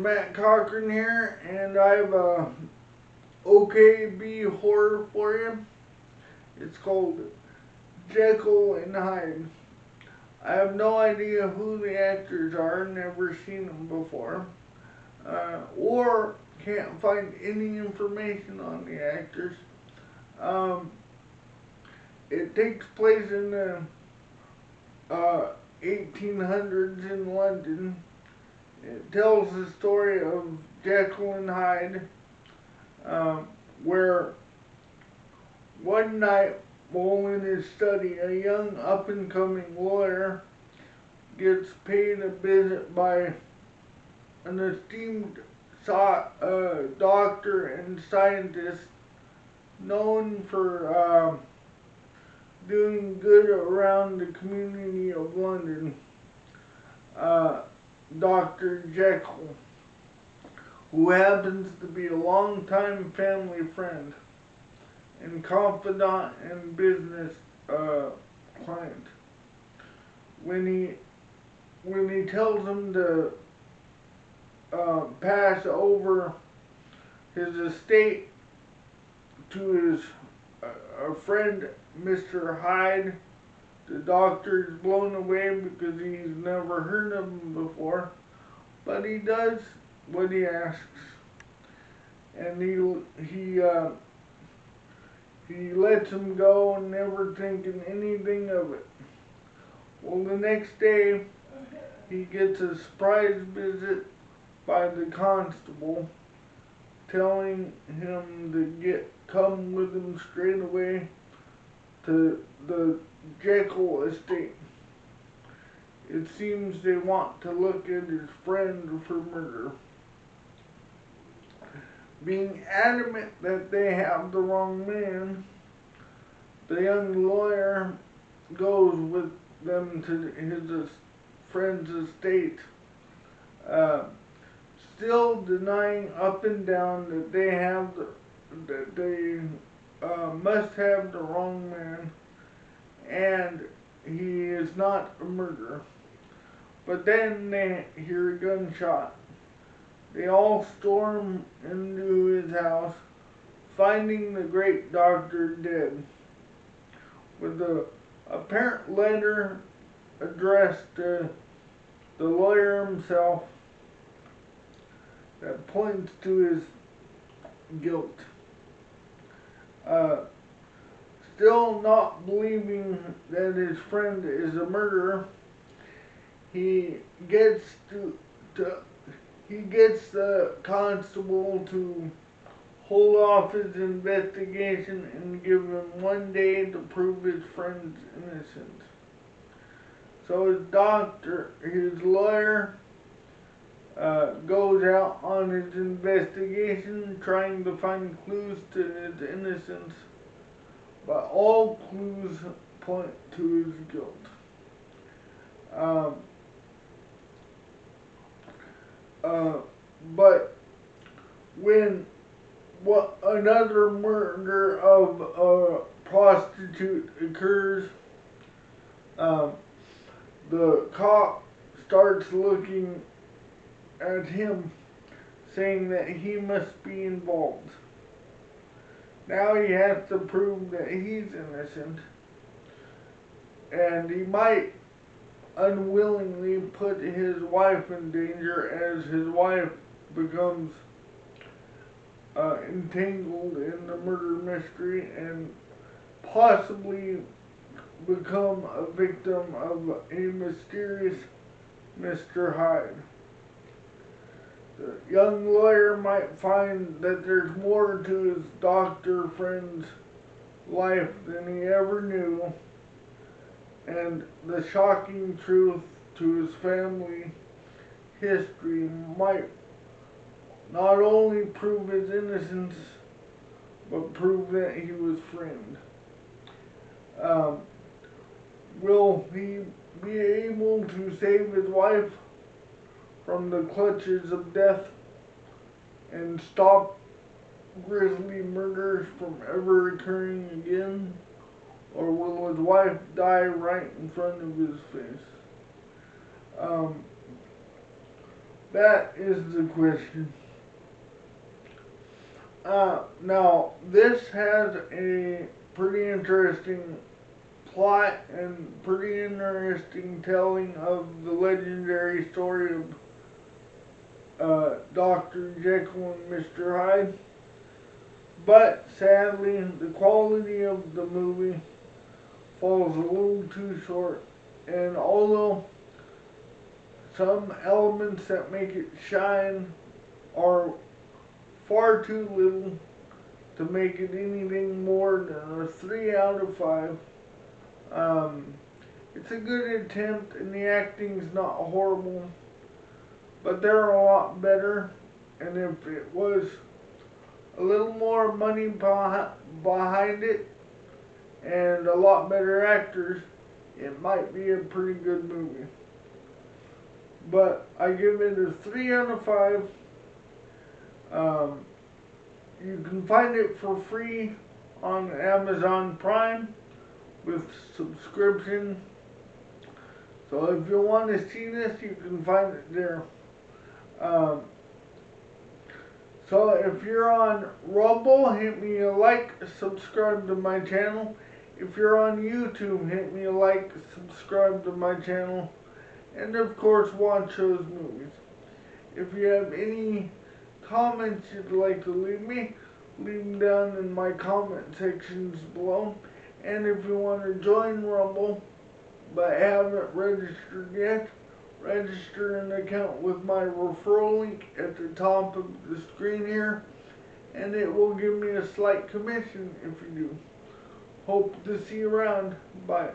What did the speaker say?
Matt Cochran here, and I have a OKB horror for you. It's called Jekyll and Hyde. I have no idea who the actors are, never seen them before, or can't find any information on the actors. Um, it takes place in the 1800s in London. It tells the story of Jekyll and Hyde, where one night while in his study, a young up-and-coming lawyer gets paid a visit by an esteemed doctor and scientist known for doing good around the community of London, Dr. Jekyll, who happens to be a longtime family friend and confidant and business client. When he tells him to pass over his estate to his friend Mr. Hyde, the doctor is blown away because he's never heard of him before, but he does what he asks, and he lets him go, never thinking anything of it. Well, the next day, he gets a surprise visit by the constable, telling him to come with him straight away to the Jekyll estate. It seems they want to look at his friend for murder. Being adamant that they have the wrong man, the young lawyer goes with them to his friend's estate, still denying up and down that they must have the wrong man, and he is not a murderer. But then they hear a gunshot. They all storm into his house, finding the great doctor dead, with a apparent letter addressed to the lawyer himself that points to his guilt. Still not believing that his friend is a murderer, he gets the constable to hold off his investigation and give him 1 day to prove his friend's innocence. So his lawyer, goes out on his investigation trying to find clues to his innocence, but all clues point to his guilt. But when another murder of a prostitute occurs, the cop starts looking at him, saying that he must be involved. Now he has to prove that he's innocent, and he might unwillingly put his wife in danger as his wife becomes entangled in the murder mystery and possibly become a victim of a mysterious Mr. Hyde. The young lawyer might find that there's more to his doctor friend's life than he ever knew, and the shocking truth to his family history might not only prove his innocence, but prove that he was framed. Will he be able to save his wife from the clutches of death and stop grisly murders from ever occurring again? Or will his wife die right in front of his face? That is the question. Now, this has a pretty interesting plot and pretty interesting telling of the legendary story of Dr. Jekyll and Mr. Hyde. But sadly, the quality of the movie falls a little too short. And although some elements that make it shine are far too little to make it anything more than a 3 out of 5, it's a good attempt and the acting's not horrible, but there are a lot better. And if it was a little more money behind it and a lot better actors, it might be a pretty good movie. But I give it a 3 out of 5. Um, you can find it for free on Amazon Prime with subscription. So if you want to see this, you can find it there. Um, so if you're on Rumble, hit me a like, subscribe to my channel. If you're on YouTube, hit me a like, subscribe to my channel, and of course watch those movies. If you have any comments you'd like to leave me, leave them down in my comment sections below. And if you want to join Rumble but haven't registered yet, register an account with my referral link at the top of the screen here, and it will give me a slight commission if you do. Hope to see you around. Bye.